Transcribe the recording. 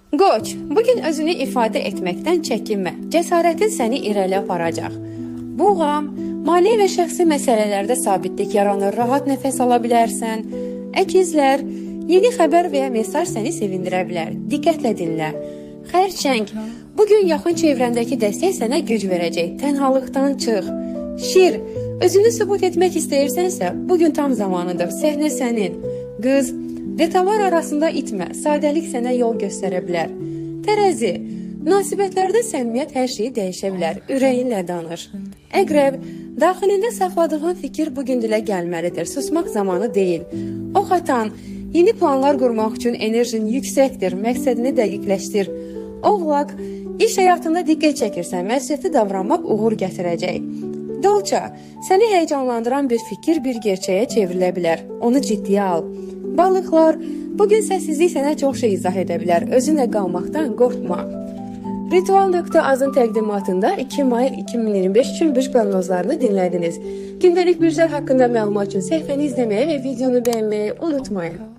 Qoç, bugün özünü ifadə etməkdən çəkinmə. Cəsarətin səni irəli aparacaq. Boğam, mali və şəxsi məsələlərdə sabitlik yaranır, rahat nəfəs ala bilərsən. Əkizlər, yeni xəbər və ya mesaj səni sevindirə bilər. Diqqətlə dinlə. Xərçəng, bugün yaxın çevrəndəki dəstək sənə güc verəcək. Tənhalıqdan çıx. Şir, özünü sübut etmək istəyirsənsə, bugün tam zamanıdır. Səhnə sənin. Qız, detallar arasında itmə, sadəlik sənə yol göstərə bilər. Tərəzi, münasibətlərdə səmimiyyət hər şeyi dəyişə bilər, ürəyinlə danış. Əqrəb, daxilində saxladığın fikir bugün dilə gəlməlidir, susmaq zamanı deyil. Ox atan, yeni planlar qurmaq üçün enerjin yüksəkdir, məqsədini dəqiqləşdir. Oğlaq, iş həyatında diqqət çəkirsən, məsuliyyətli davranmaq uğur gətirəcək. Dolça, səni həyəcanlandıran bir fikir bir gerçəyə çevrilə bilər, onu ciddiyə al. Balıqlar, bugün səssizlik sənə çox şey izah edə bilər. Özünlə qalmaqdan qorxma. Ritual.azın təqdimatında 2 may 2025 üçün bürc proqnozlarını dinlədiniz. Gündəlik bürclər haqqında məlumat üçün səhifəni izləməyi və videonu bəyənməyi unutmayın.